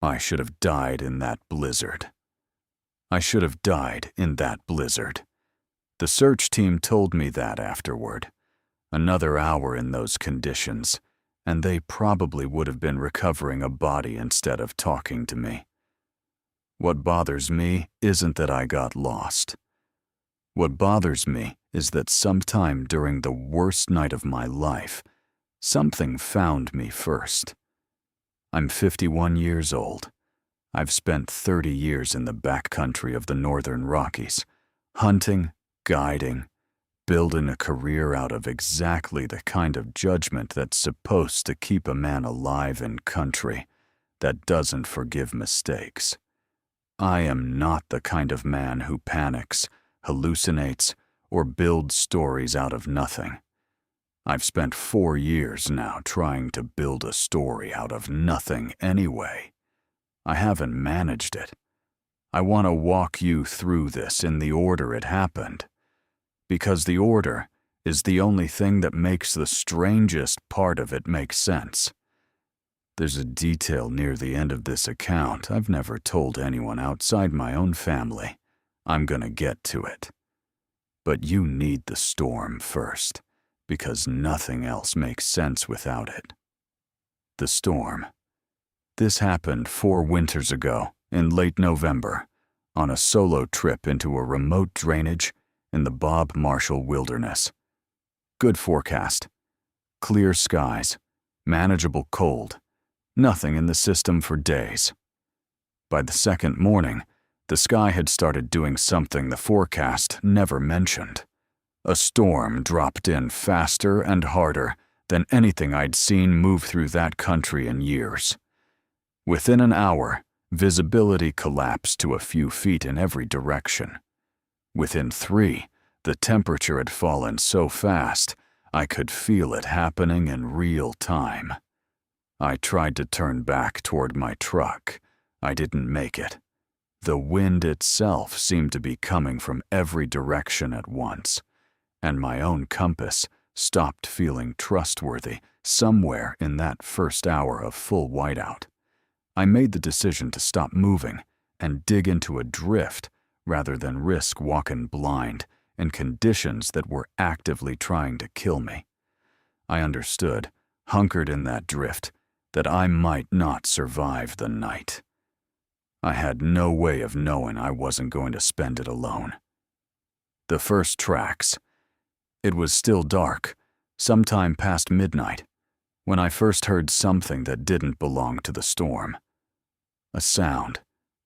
I should have died in that blizzard. I should have died in that blizzard. The search team told me that afterward. Another hour in those conditions, and they probably would have been recovering a body instead of talking to me. What bothers me isn't that I got lost. What bothers me is that sometime during the worst night of my life, something found me first. I'm 51 years old. I've spent 30 years in the backcountry of the Northern Rockies, hunting, guiding, building a career out of exactly the kind of judgment that's supposed to keep a man alive in country that doesn't forgive mistakes. I am not the kind of man who panics, hallucinates, or builds stories out of nothing. I've spent 4 years now trying to build a story out of nothing anyway. I haven't managed it. I want to walk you through this in the order it happened, because the order is the only thing that makes the strangest part of it make sense. There's a detail near the end of this account I've never told anyone outside my own family. I'm gonna get to it. But you need the storm first, because nothing else makes sense without it. The storm. This happened 4 winters ago, in late November, on a solo trip into a remote drainage in the Bob Marshall Wilderness. Good forecast. Clear skies, manageable cold, nothing in the system for days. By the second morning, the sky had started doing something the forecast never mentioned. A storm dropped in faster and harder than anything I'd seen move through that country in years. Within an hour, visibility collapsed to a few feet in every direction. Within 3, the temperature had fallen so fast, I could feel it happening in real time. I tried to turn back toward my truck. I didn't make it. The wind itself seemed to be coming from every direction at once, and my own compass stopped feeling trustworthy somewhere in that first hour of full whiteout. I made the decision to stop moving and dig into a drift rather than risk walking blind in conditions that were actively trying to kill me. I understood, hunkered in that drift, that I might not survive the night. I had no way of knowing I wasn't going to spend it alone. The first tracks. It was still dark, sometime past midnight, when I first heard something that didn't belong to the storm. A sound,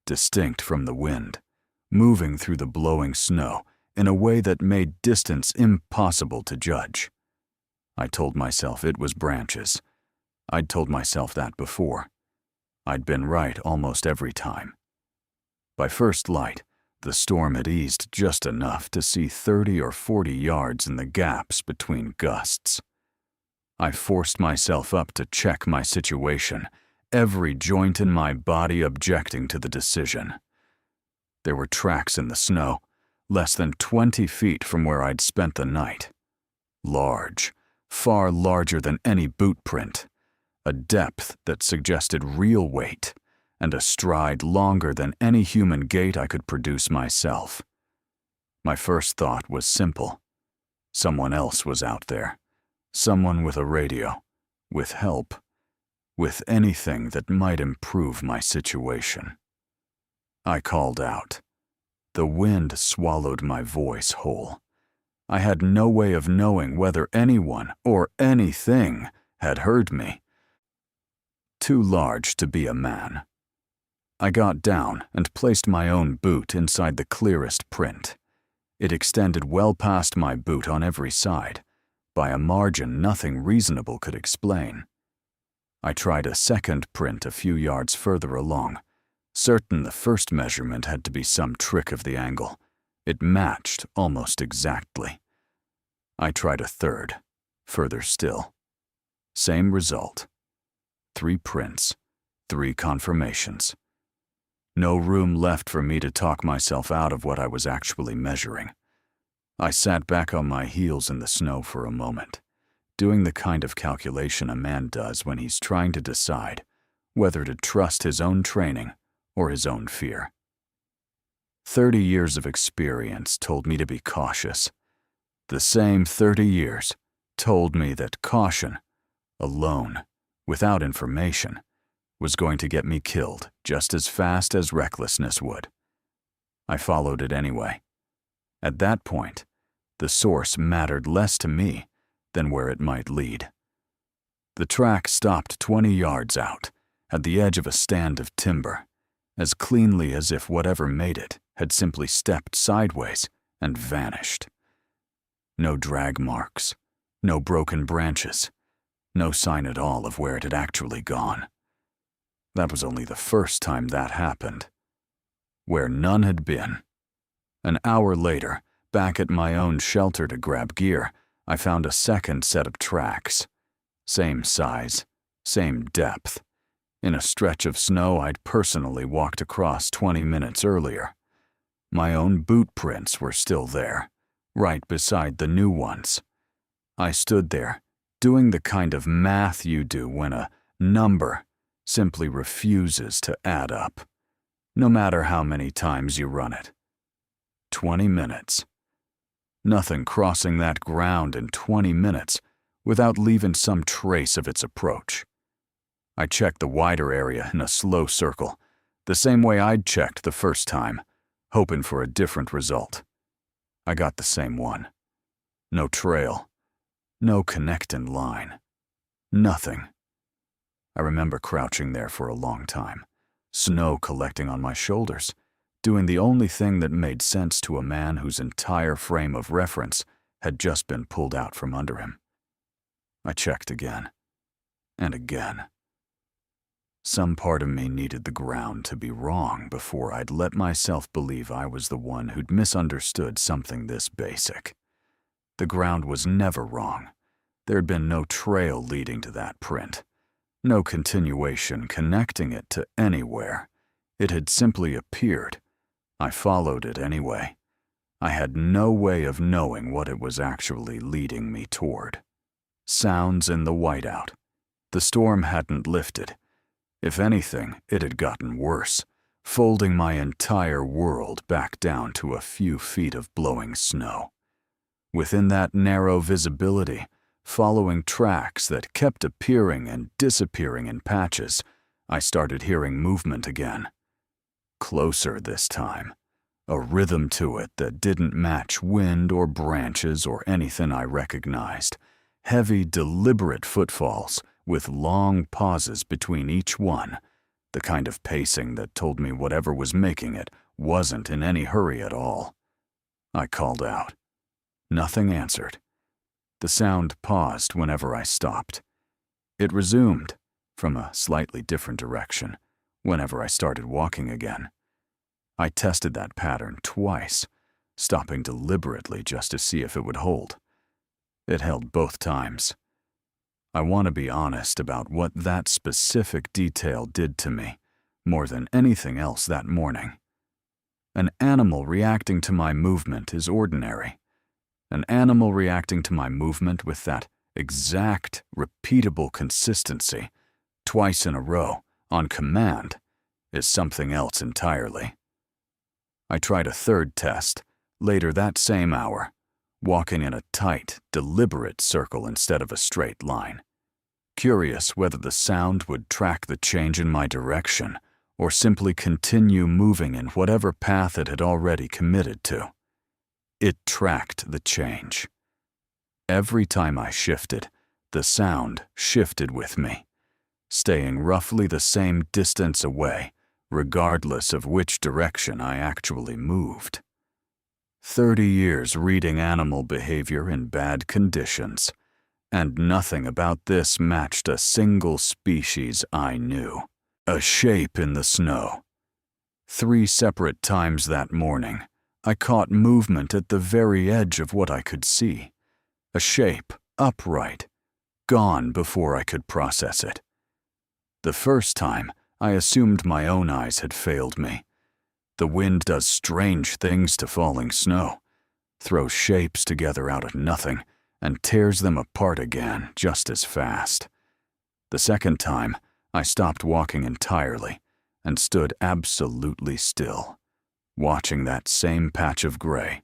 distinct from the wind, moving through the blowing snow in a way that made distance impossible to judge. I told myself it was branches. I'd told myself that before. I'd been right almost every time. By first light, the storm had eased just enough to see 30 or 40 yards in the gaps between gusts. I forced myself up to check my situation, every joint in my body objecting to the decision. There were tracks in the snow, less than 20 feet from where I'd spent the night. Large, far larger than any boot print. A depth that suggested real weight, and a stride longer than any human gait I could produce myself. My first thought was simple. Someone else was out there. Someone with a radio, with help, with anything that might improve my situation. I called out. The wind swallowed my voice whole. I had no way of knowing whether anyone or anything had heard me. Too large to be a man. I got down and placed my own boot inside the clearest print. It extended well past my boot on every side, by a margin nothing reasonable could explain. I tried a second print a few yards further along, certain the first measurement had to be some trick of the angle. It matched almost exactly. I tried a third, further still. Same result. 3 prints, 3 confirmations. No room left for me to talk myself out of what I was actually measuring. I sat back on my heels in the snow for a moment, doing the kind of calculation a man does when he's trying to decide whether to trust his own training or his own fear. 30 years of experience told me to be cautious. The same 30 years told me that caution, alone, without information, was going to get me killed just as fast as recklessness would. I followed it anyway. At that point, the source mattered less to me than where it might lead. The track stopped 20 yards out, at the edge of a stand of timber, as cleanly as if whatever made it had simply stepped sideways and vanished. No drag marks, no broken branches, no sign at all of where it had actually gone. That was only the first time that happened. Where none had been. An hour later, back at my own shelter to grab gear, I found a second set of tracks. Same size, same depth, in a stretch of snow I'd personally walked across 20 minutes earlier. My own boot prints were still there, right beside the new ones. I stood there, doing the kind of math you do when a number simply refuses to add up, no matter how many times you run it. 20 minutes. Nothing crossing that ground in 20 minutes without leaving some trace of its approach. I checked the wider area in a slow circle, the same way I'd checked the first time, hoping for a different result. I got the same one. No trail. No connecting line. Nothing. I remember crouching there for a long time, snow collecting on my shoulders, doing the only thing that made sense to a man whose entire frame of reference had just been pulled out from under him. I checked again, and again. Some part of me needed the ground to be wrong before I'd let myself believe I was the one who'd misunderstood something this basic. The ground was never wrong. There'd been no trail leading to that print, no continuation connecting it to anywhere. It had simply appeared. I followed it anyway. I had no way of knowing what it was actually leading me toward. Sounds in the whiteout. The storm hadn't lifted. If anything, it had gotten worse, folding my entire world back down to a few feet of blowing snow. Within that narrow visibility, following tracks that kept appearing and disappearing in patches, I started hearing movement again. Closer this time, a rhythm to it that didn't match wind or branches or anything I recognized. Heavy, deliberate footfalls with long pauses between each one, the kind of pacing that told me whatever was making it wasn't in any hurry at all. I called out. Nothing answered. The sound paused whenever I stopped. It resumed, from a slightly different direction, whenever I started walking again. I tested that pattern twice, stopping deliberately just to see if it would hold. It held both times. I want to be honest about what that specific detail did to me, more than anything else that morning. An animal reacting to my movement is ordinary. An animal reacting to my movement with that exact, repeatable consistency, twice in a row, on command, is something else entirely. I tried a third test, later that same hour, walking in a tight, deliberate circle instead of a straight line. Curious whether the sound would track the change in my direction or simply continue moving in whatever path it had already committed to. It tracked the change. Every time I shifted, the sound shifted with me, staying roughly the same distance away, regardless of which direction I actually moved. 30 years reading animal behavior in bad conditions, and nothing about this matched a single species I knew. A shape in the snow. 3 separate times that morning, I caught movement at the very edge of what I could see. A shape, upright, gone before I could process it. The first time, I assumed my own eyes had failed me. The wind does strange things to falling snow, throws shapes together out of nothing, and tears them apart again just as fast. The second time, I stopped walking entirely and stood absolutely still, watching that same patch of gray,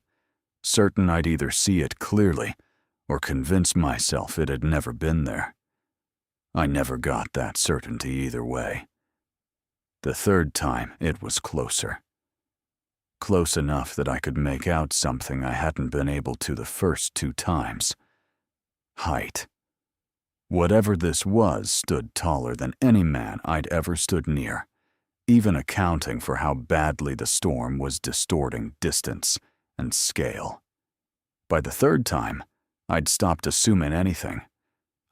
certain I'd either see it clearly or convince myself it had never been there. I never got that certainty either way. The third time, it was closer. Close enough that I could make out something I hadn't been able to the first 2 times. Height. Whatever this was stood taller than any man I'd ever stood near, even accounting for how badly the storm was distorting distance and scale. By the third time, I'd stopped assuming anything.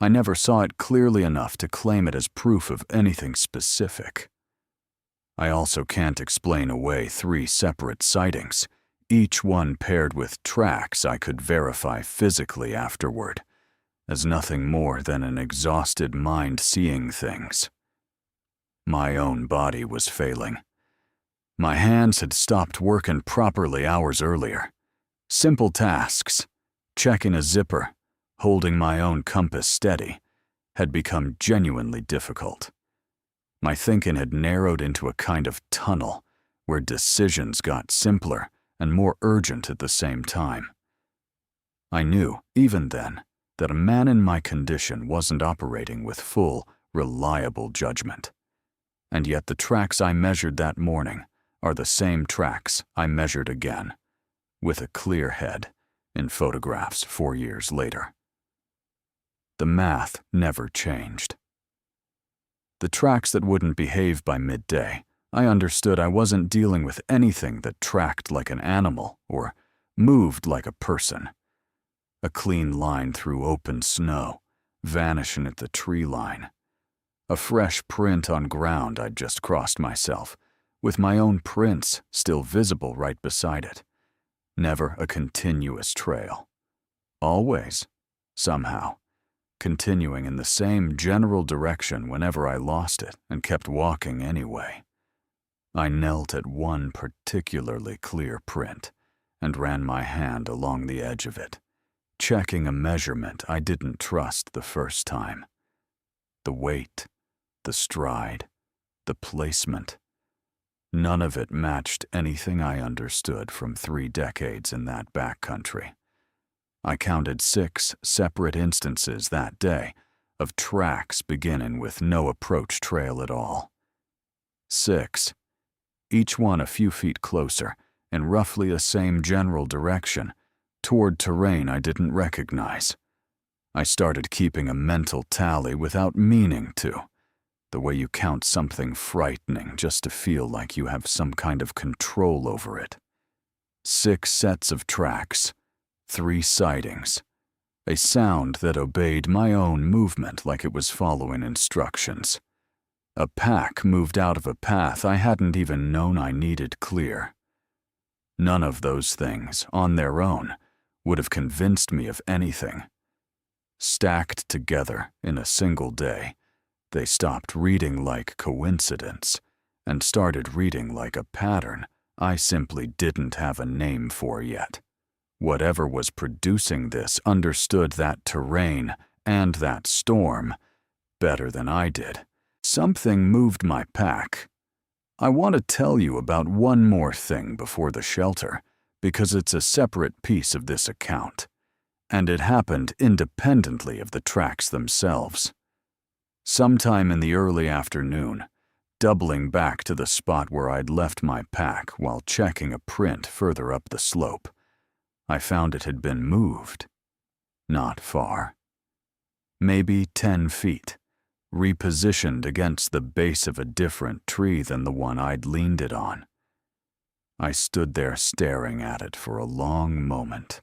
I never saw it clearly enough to claim it as proof of anything specific. I also can't explain away 3 separate sightings, each one paired with tracks I could verify physically afterward, as nothing more than an exhausted mind seeing things. My own body was failing. My hands had stopped working properly hours earlier. Simple tasks, checking a zipper, holding my own compass steady, had become genuinely difficult. My thinking had narrowed into a kind of tunnel where decisions got simpler and more urgent at the same time. I knew, even then, that a man in my condition wasn't operating with full, reliable judgment. And yet the tracks I measured that morning are the same tracks I measured again, with a clear head, in photographs 4 years later. The math never changed. The tracks that wouldn't behave by midday, I understood I wasn't dealing with anything that tracked like an animal or moved like a person. A clean line through open snow, vanishing at the tree line. A fresh print on ground I'd just crossed myself, with my own prints still visible right beside it. Never a continuous trail. Always, somehow, continuing in the same general direction whenever I lost it and kept walking anyway. I knelt at one particularly clear print and ran my hand along the edge of it, checking a measurement I didn't trust the first time. The weight, the stride, the placement. None of it matched anything I understood from 3 decades in that backcountry. I counted 6 separate instances that day of tracks beginning with no approach trail at all. 6, each one a few feet closer, in roughly the same general direction, toward terrain I didn't recognize. I started keeping a mental tally without meaning to, the way you count something frightening just to feel like you have some kind of control over it. 6 sets of tracks, 3 sightings, a sound that obeyed my own movement like it was following instructions. A pack moved out of a path I hadn't even known I needed clear. None of those things, on their own, would have convinced me of anything. Stacked together in a single day, they stopped reading like coincidence and started reading like a pattern I simply didn't have a name for yet. Whatever was producing this understood that terrain and that storm better than I did. Something moved my pack. I want to tell you about one more thing before the shelter, because it's a separate piece of this account, and it happened independently of the tracks themselves. Sometime in the early afternoon, doubling back to the spot where I'd left my pack while checking a print further up the slope, I found it had been moved. Not far. Maybe 10 feet, repositioned against the base of a different tree than the one I'd leaned it on. I stood there staring at it for a long moment,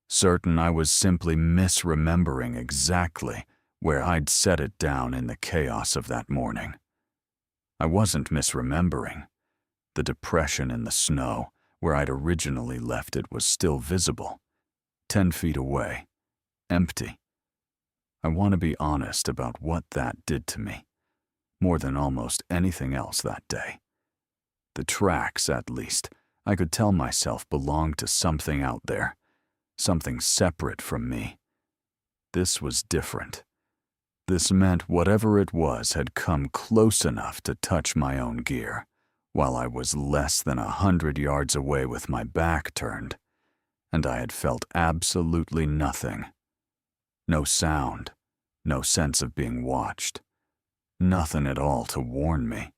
certain I was simply misremembering exactly where I'd set it down in the chaos of that morning. I wasn't misremembering. The depression in the snow, where I'd originally left it, was still visible, 10 feet away, empty. I want to be honest about what that did to me, more than almost anything else that day. The tracks, at least, I could tell myself belonged to something out there, something separate from me. This was different. This meant whatever it was had come close enough to touch my own gear, while I was less than 100 yards away with my back turned, and I had felt absolutely nothing. No sound, no sense of being watched, nothing at all to warn me.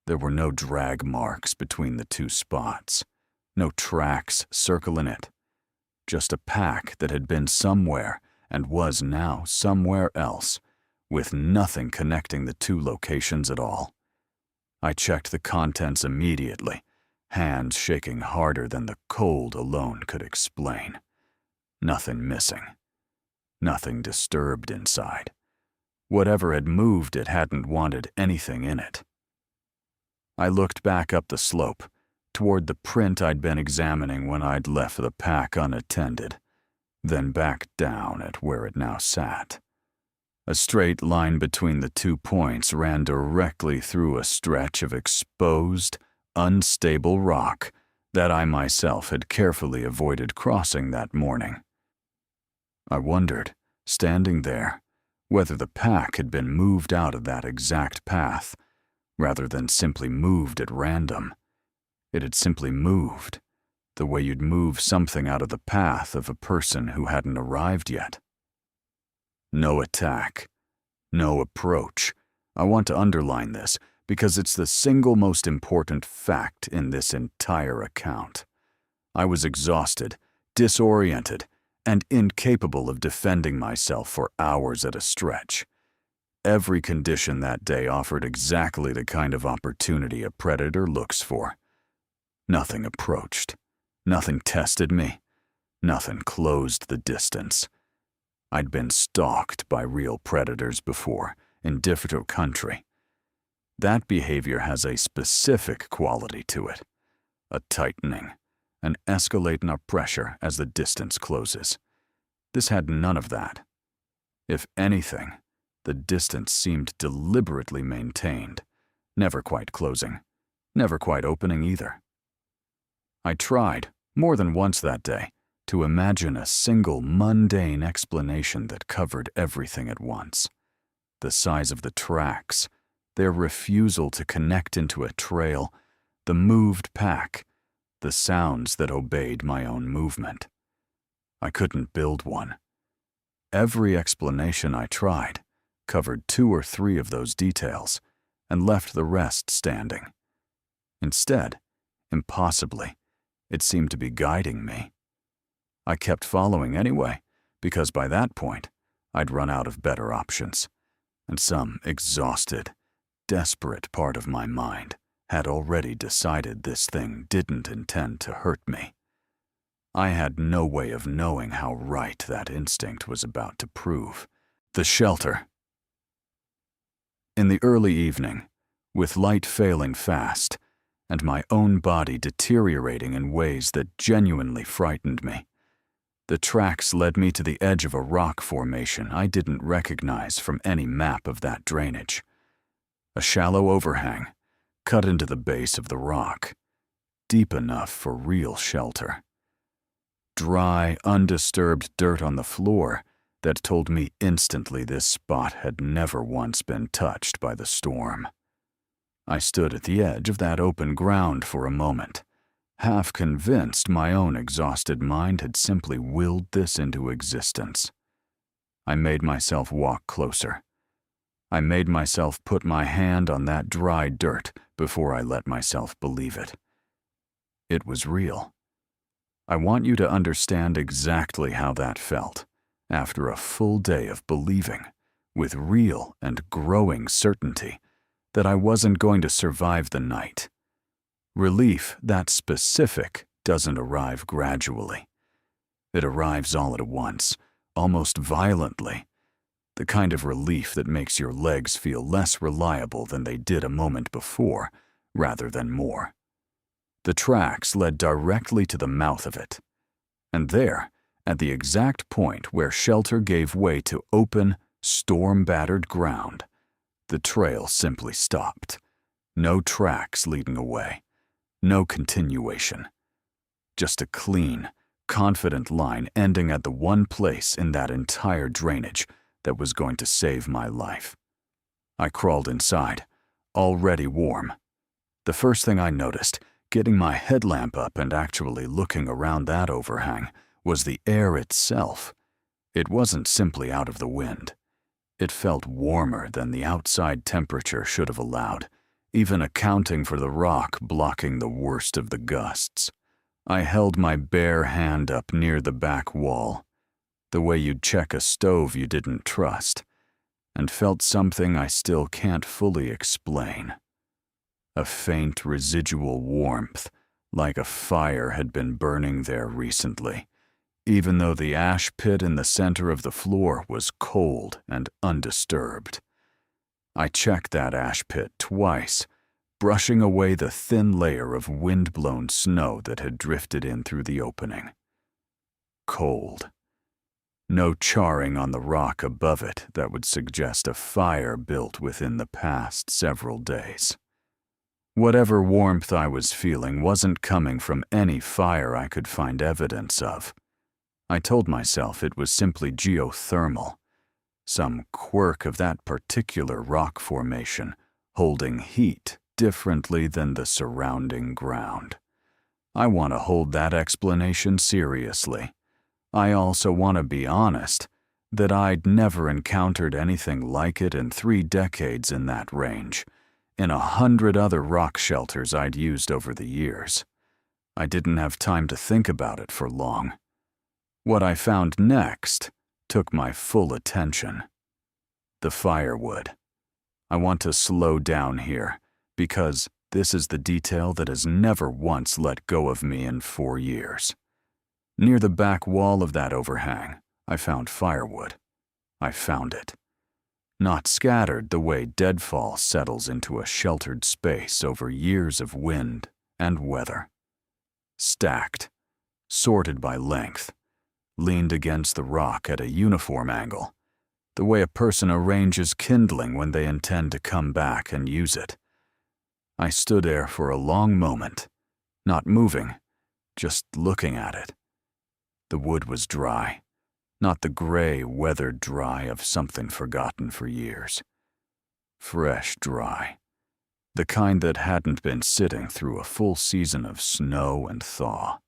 There were no drag marks between the two spots, no tracks circling it, just a pack that had been somewhere and was now somewhere else, with nothing connecting the two locations at all. I checked the contents immediately, hands shaking harder than the cold alone could explain. Nothing missing. Nothing disturbed inside. Whatever had moved it hadn't wanted anything in it. I looked back up the slope, toward the print I'd been examining when I'd left the pack unattended, then back down at where it now sat. A straight line between the 2 points ran directly through a stretch of exposed, unstable rock that I myself had carefully avoided crossing that morning. I wondered, standing there, whether the pack had been moved out of that exact path, rather than simply moved at random. It had simply moved, the way you'd move something out of the path of a person who hadn't arrived yet. No attack, no approach. I want to underline this because it's the single most important fact in this entire account. I was exhausted, disoriented, and incapable of defending myself for hours at a stretch. Every condition that day offered exactly the kind of opportunity a predator looks for. Nothing approached. Nothing tested me. Nothing closed the distance. I'd been stalked by real predators before, in different country. That behavior has a specific quality to it. A tightening, an escalating of pressure as the distance closes. This had none of that. If anything, the distance seemed deliberately maintained, never quite closing, never quite opening either. I tried, more than once that day, to imagine a single mundane explanation that covered everything at once. The size of the tracks, their refusal to connect into a trail, the moved pack, the sounds that obeyed my own movement. I couldn't build one. Every explanation I tried covered 2 or 3 of those details and left the rest standing. Instead, impossibly, it seemed to be guiding me. I kept following anyway, because by that point, I'd run out of better options, and some exhausted, desperate part of my mind had already decided this thing didn't intend to hurt me. I had no way of knowing how right that instinct was about to prove. The shelter. In the early evening, with light failing fast, and my own body deteriorating in ways that genuinely frightened me, the tracks led me to the edge of a rock formation I didn't recognize from any map of that drainage. A shallow overhang, cut into the base of the rock, deep enough for real shelter. Dry, undisturbed dirt on the floor that told me instantly this spot had never once been touched by the storm. I stood at the edge of that open ground for a moment, half convinced my own exhausted mind had simply willed this into existence. I made myself walk closer. I made myself put my hand on that dry dirt before I let myself believe it. It was real. I want you to understand exactly how that felt after a full day of believing, with real and growing certainty, that I wasn't going to survive the night. Relief that specific doesn't arrive gradually. It arrives all at once, almost violently. The kind of relief that makes your legs feel less reliable than they did a moment before, rather than more. The tracks led directly to the mouth of it. And there, at the exact point where shelter gave way to open, storm-battered ground, the trail simply stopped. No tracks leading away. No continuation. Just a clean, confident line ending at the one place in that entire drainage that was going to save my life. I crawled inside, already warm. The first thing I noticed, getting my headlamp up and actually looking around that overhang, was the air itself. It wasn't simply out of the wind. It felt warmer than the outside temperature should have allowed, even accounting for the rock blocking the worst of the gusts. I held my bare hand up near the back wall, the way you'd check a stove you didn't trust, and felt something I still can't fully explain. A faint residual warmth, like a fire had been burning there recently, even though the ash pit in the center of the floor was cold and undisturbed. I checked that ash pit twice, brushing away the thin layer of wind-blown snow that had drifted in through the opening. Cold. No charring on the rock above it that would suggest a fire built within the past several days. Whatever warmth I was feeling wasn't coming from any fire I could find evidence of. I told myself it was simply geothermal, some quirk of that particular rock formation, holding heat differently than the surrounding ground. I want to hold that explanation seriously. I also want to be honest that I'd never encountered anything like it in 3 decades in that range, in 100 other rock shelters I'd used over the years. I didn't have time to think about it for long. What I found next took my full attention. The firewood. I want to slow down here, because this is the detail that has never once let go of me in 4 years. Near the back wall of that overhang, I found firewood. I found it. Not scattered the way deadfall settles into a sheltered space over years of wind and weather. Stacked, sorted by length, leaned against the rock at a uniform angle, the way a person arranges kindling when they intend to come back and use it. I stood there for a long moment, not moving, just looking at it. The wood was dry, not the gray, weathered dry of something forgotten for years. Fresh dry, the kind that hadn't been sitting through a full season of snow and thaw.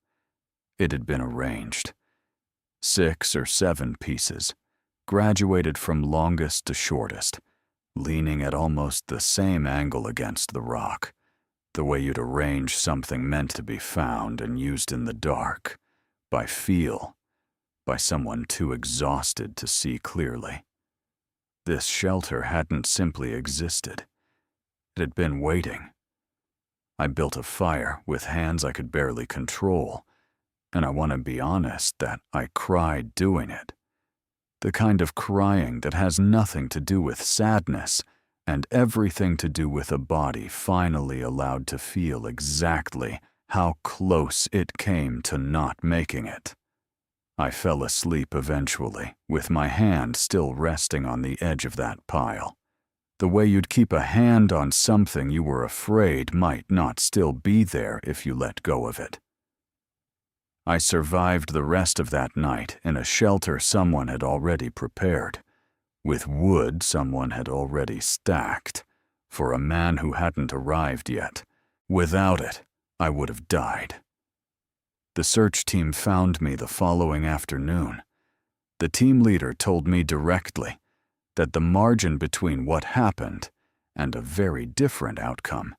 It had been arranged. 6 or 7 pieces, graduated from longest to shortest, leaning at almost the same angle against the rock, the way you'd arrange something meant to be found and used in the dark, by feel, by someone too exhausted to see clearly. This shelter hadn't simply existed. It had been waiting. I built a fire with hands I could barely control, and I want to be honest that I cried doing it. The kind of crying that has nothing to do with sadness and everything to do with a body finally allowed to feel exactly how close it came to not making it. I fell asleep eventually, with my hand still resting on the edge of that pile. The way you'd keep a hand on something you were afraid might not still be there if you let go of it. I survived the rest of that night in a shelter someone had already prepared, with wood someone had already stacked, for a man who hadn't arrived yet. Without it, I would have died. The search team found me the following afternoon. The team leader told me directly that the margin between what happened and a very different outcome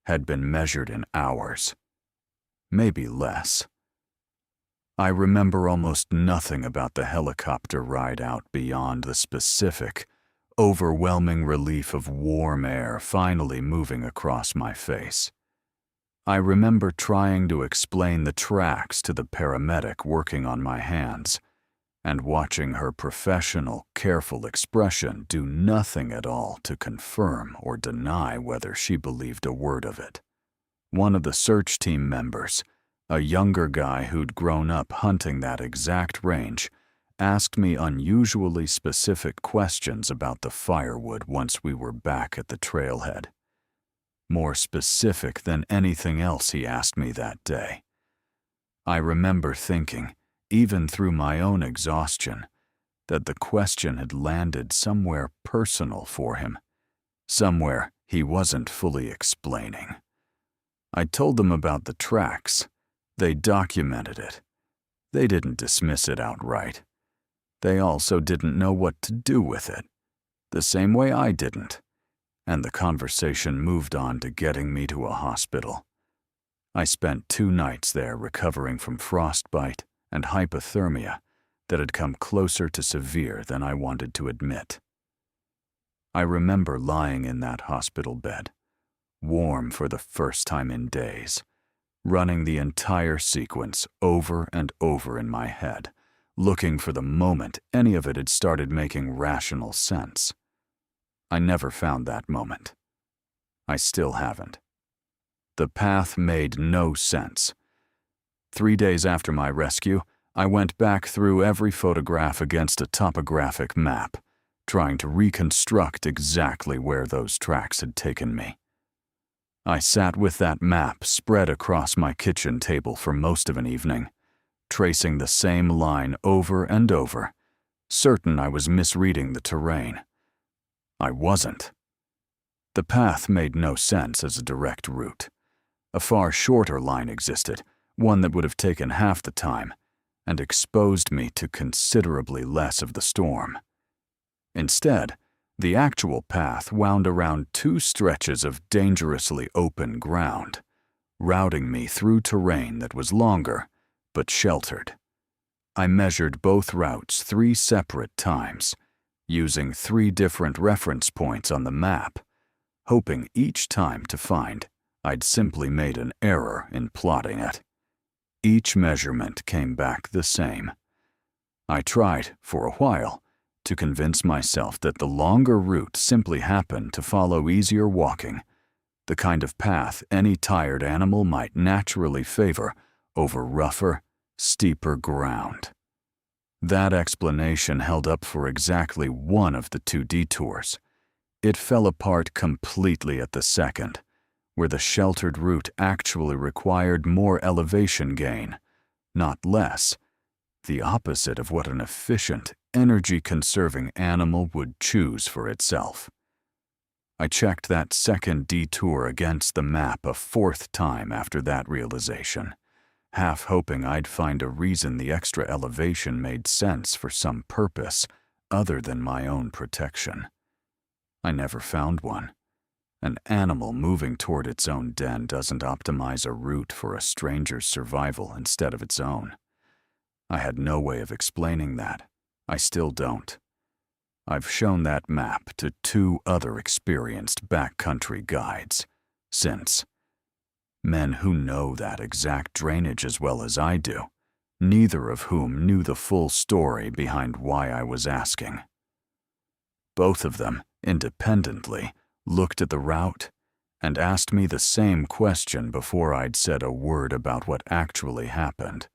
had been measured in hours, maybe less. I remember almost nothing about the helicopter ride out beyond the specific, overwhelming relief of warm air finally moving across my face. I remember trying to explain the tracks to the paramedic working on my hands, and watching her professional, careful expression do nothing at all to confirm or deny whether she believed a word of it. One of the search team members, a younger guy who'd grown up hunting that exact range, asked me unusually specific questions about the firewood once we were back at the trailhead. More specific than anything else he asked me that day. I remember thinking, even through my own exhaustion, that the question had landed somewhere personal for him, somewhere he wasn't fully explaining. I told them about the tracks. They documented it. They didn't dismiss it outright. They also didn't know what to do with it, the same way I didn't, and the conversation moved on to getting me to a hospital. I spent 2 nights there recovering from frostbite and hypothermia that had come closer to severe than I wanted to admit. I remember lying in that hospital bed, warm for the first time in days, running the entire sequence over and over in my head, looking for the moment any of it had started making rational sense. I never found that moment. I still haven't. The path made no sense. 3 days after my rescue, I went back through every photograph against a topographic map, trying to reconstruct exactly where those tracks had taken me. I sat with that map spread across my kitchen table for most of an evening, tracing the same line over and over, certain I was misreading the terrain. I wasn't. The path made no sense as a direct route. A far shorter line existed, one that would have taken half the time, and exposed me to considerably less of the storm. Instead, the actual path wound around 2 stretches of dangerously open ground, routing me through terrain that was longer, but sheltered. I measured both routes 3 separate times, using 3 different reference points on the map, hoping each time to find I'd simply made an error in plotting it. Each measurement came back the same. I tried, for a while, to convince myself that the longer route simply happened to follow easier walking, the kind of path any tired animal might naturally favor over rougher, steeper ground. That explanation held up for exactly one of the 2 detours. It fell apart completely at the second, where the sheltered route actually required more elevation gain, not less, the opposite of what an efficient, energy-conserving animal would choose for itself. I checked that second detour against the map a 4th time after that realization, half hoping I'd find a reason the extra elevation made sense for some purpose other than my own protection. I never found one. An animal moving toward its own den doesn't optimize a route for a stranger's survival instead of its own. I had no way of explaining that. I still don't. I've shown that map to 2 other experienced backcountry guides since. Men who know that exact drainage as well as I do, neither of whom knew the full story behind why I was asking. Both of them, independently, looked at the route and asked me the same question before I'd said a word about what actually happened.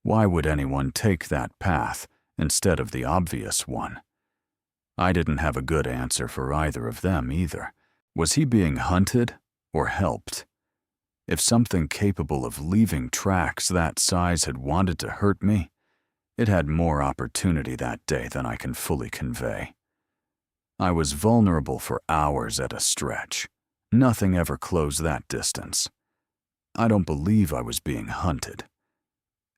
Why would anyone take that path instead of the obvious one? I didn't have a good answer for either of them either. Was he being hunted or helped? If something capable of leaving tracks that size had wanted to hurt me, it had more opportunity that day than I can fully convey. I was vulnerable for hours at a stretch. Nothing ever closed that distance. I don't believe I was being hunted.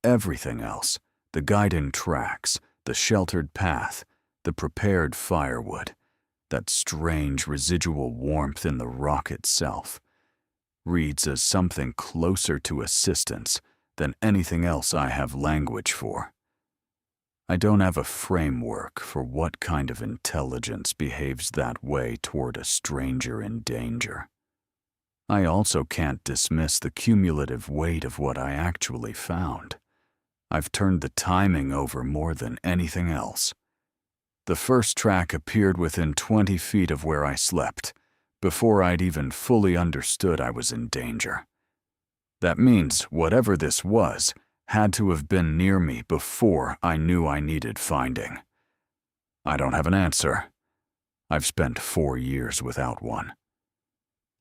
Everything else, the guiding tracks, the sheltered path, the prepared firewood, that strange residual warmth in the rock itself, reads as something closer to assistance than anything else I have language for. I don't have a framework for what kind of intelligence behaves that way toward a stranger in danger. I also can't dismiss the cumulative weight of what I actually found. I've turned the timing over more than anything else. The first track appeared within 20 feet of where I slept, before I'd even fully understood I was in danger. That means whatever this was had to have been near me before I knew I needed finding. I don't have an answer. I've spent 4 years without one.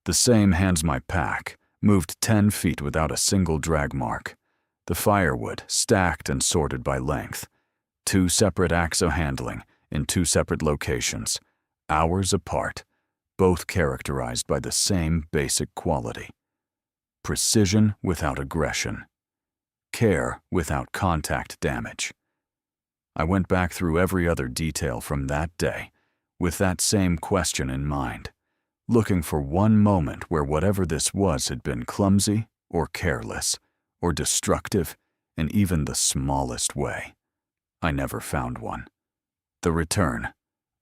The same hands my pack, moved 10 feet without a single drag mark. The firewood stacked and sorted by length. 2 separate AXO handling in 2 separate locations, hours apart, both characterized by the same basic quality: precision without aggression, care without contact damage. I went back through every other detail from that day with that same question in mind, looking for one moment where whatever this was had been clumsy or careless or destructive in even the smallest way. I never found one. The return.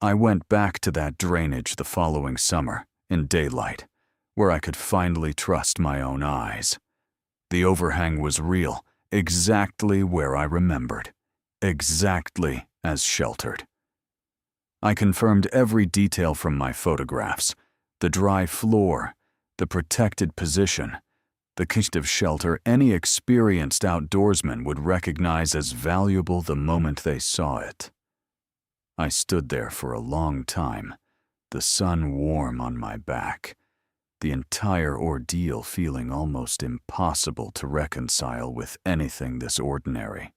I went back to that drainage the following summer, in daylight, where I could finally trust my own eyes. The overhang was real, exactly where I remembered, exactly as sheltered. I confirmed every detail from my photographs: the dry floor, the protected position, the kind of shelter any experienced outdoorsman would recognize as valuable the moment they saw it. I stood there for a long time, the sun warm on my back, the entire ordeal feeling almost impossible to reconcile with anything this ordinary.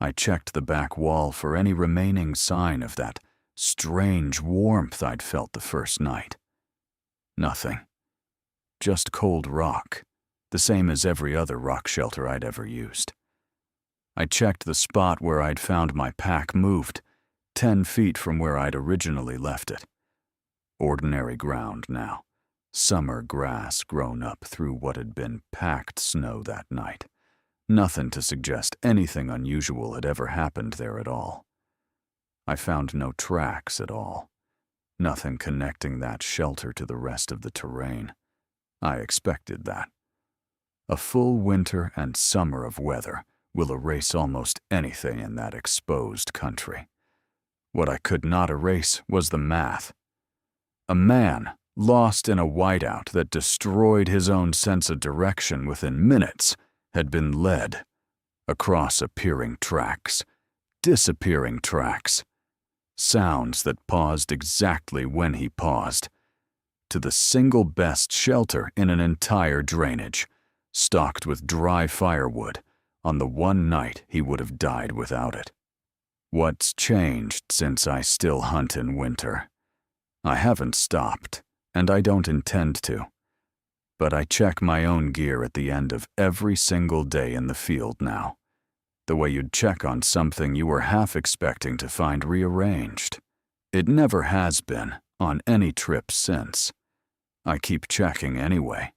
I checked the back wall for any remaining sign of that strange warmth I'd felt the first night. Nothing. Just cold rock, the same as every other rock shelter I'd ever used. I checked the spot where I'd found my pack moved, 10 feet from where I'd originally left it. Ordinary ground now, summer grass grown up through what had been packed snow that night. Nothing to suggest anything unusual had ever happened there at all. I found no tracks at all. Nothing connecting that shelter to the rest of the terrain. I expected that. A full winter and summer of weather will erase almost anything in that exposed country. What I could not erase was the math. A man lost in a whiteout that destroyed his own sense of direction within minutes had been led across appearing tracks, disappearing tracks, sounds that paused exactly when he paused, to the single best shelter in an entire drainage, stocked with dry firewood on the one night he would have died without it. What's changed since I still hunt in winter? I haven't stopped, and I don't intend to. But I check my own gear at the end of every single day in the field now, the way you'd check on something you were half expecting to find rearranged. It never has been on any trip since. I keep checking anyway.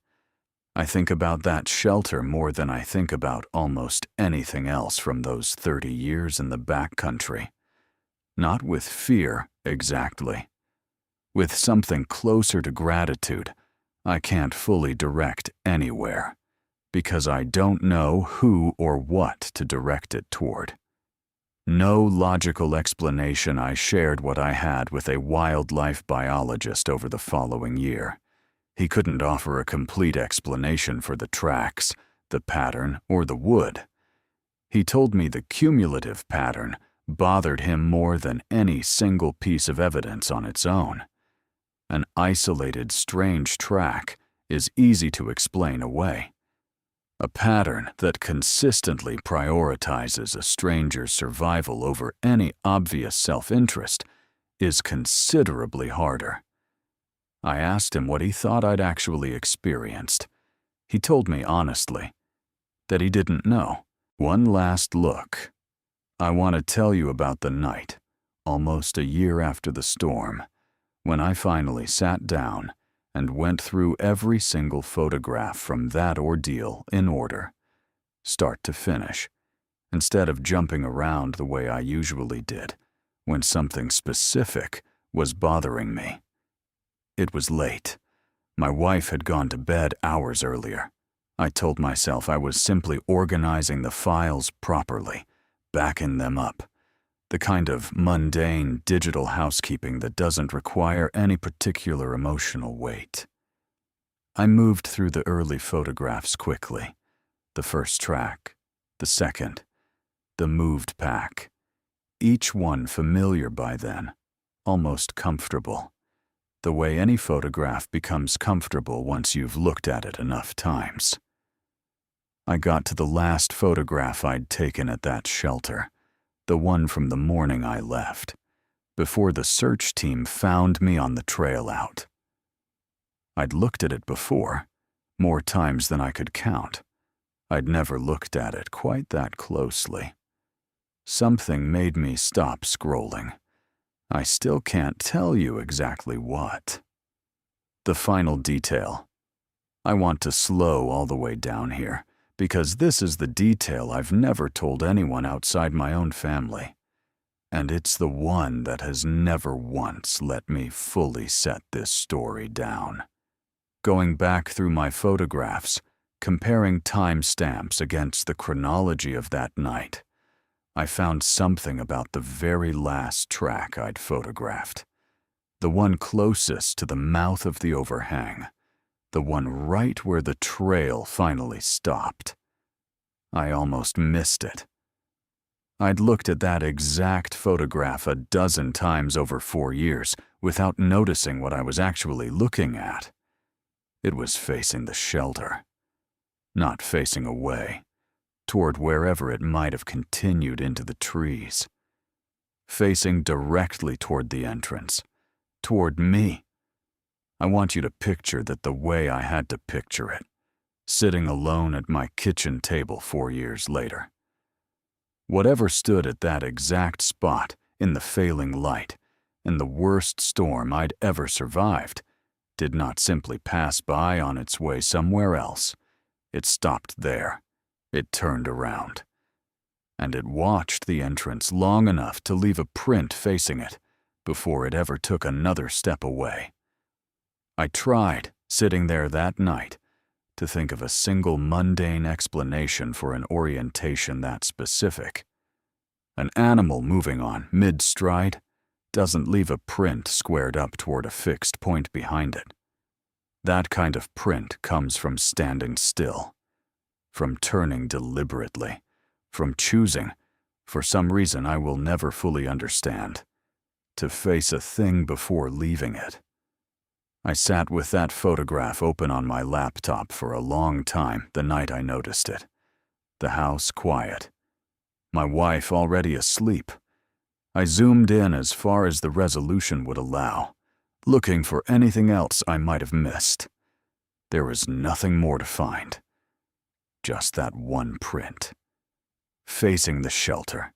I think about that shelter more than I think about almost anything else from those 30 years in the backcountry. Not with fear, exactly. With something closer to gratitude I can't fully direct anywhere, because I don't know who or what to direct it toward. No logical explanation. I shared what I had with a wildlife biologist over the following year. He couldn't offer a complete explanation for the tracks, the pattern, or the wood. He told me the cumulative pattern bothered him more than any single piece of evidence on its own. An isolated, strange track is easy to explain away. A pattern that consistently prioritizes a stranger's survival over any obvious self-interest is considerably harder. I asked him what he thought I'd actually experienced. He told me honestly that he didn't know. One last look. I want to tell you about the night, almost a year after the storm, when I finally sat down and went through every single photograph from that ordeal in order, start to finish, instead of jumping around the way I usually did when something specific was bothering me. It was late. My wife had gone to bed hours earlier. I told myself I was simply organizing the files properly, backing them up. The kind of mundane digital housekeeping that doesn't require any particular emotional weight. I moved through the early photographs quickly. The first track, the second, the moved pack. Each one familiar by then, almost comfortable. The way any photograph becomes comfortable once you've looked at it enough times. I got to the last photograph I'd taken at that shelter, The one from the morning I left, before the search team found me on the trail out. I'd looked at it before, more times than I could count. I'd never looked at it quite that closely. Something made me stop scrolling. I still can't tell you exactly what. The final detail. I want to slow all the way down here, because this is the detail I've never told anyone outside my own family. And it's the one that has never once let me fully set this story down. Going back through my photographs, comparing timestamps against the chronology of that night, I found something about the very last track I'd photographed. The one closest to the mouth of the overhang. The one right where the trail finally stopped. I almost missed it. I'd looked at that exact photograph a dozen times over 4 years without noticing what I was actually looking at. It was facing the shelter, not facing away, toward wherever it might have continued into the trees. Facing directly toward the entrance, toward me. I want you to picture that the way I had to picture it, sitting alone at my kitchen table 4 years later. Whatever stood at that exact spot in the failing light, in the worst storm I'd ever survived, did not simply pass by on its way somewhere else. It stopped there. It turned around. And it watched the entrance long enough to leave a print facing it before it ever took another step away. I tried, sitting there that night, to think of a single mundane explanation for an orientation that specific. An animal moving on mid-stride doesn't leave a print squared up toward a fixed point behind it. That kind of print comes from standing still, from turning deliberately, from choosing, for some reason I will never fully understand, to face a thing before leaving it. I sat with that photograph open on my laptop for a long time the night I noticed it. The house quiet. My wife already asleep. I zoomed in as far as the resolution would allow, looking for anything else I might have missed. There was nothing more to find. Just that one print. Facing the shelter.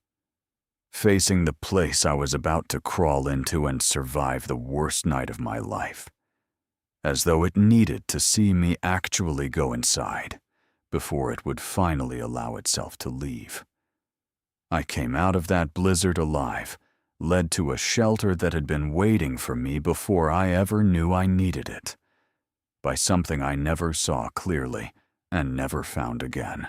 Facing the place I was about to crawl into and survive the worst night of my life. As though it needed to see me actually go inside before it would finally allow itself to leave. I came out of that blizzard alive, led to a shelter that had been waiting for me before I ever knew I needed it, by something I never saw clearly and never found again.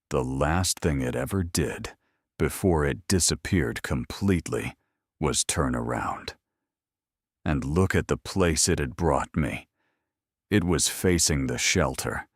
The last thing it ever did, before it disappeared completely, was turn around. And look at the place it had brought me. It was facing the shelter,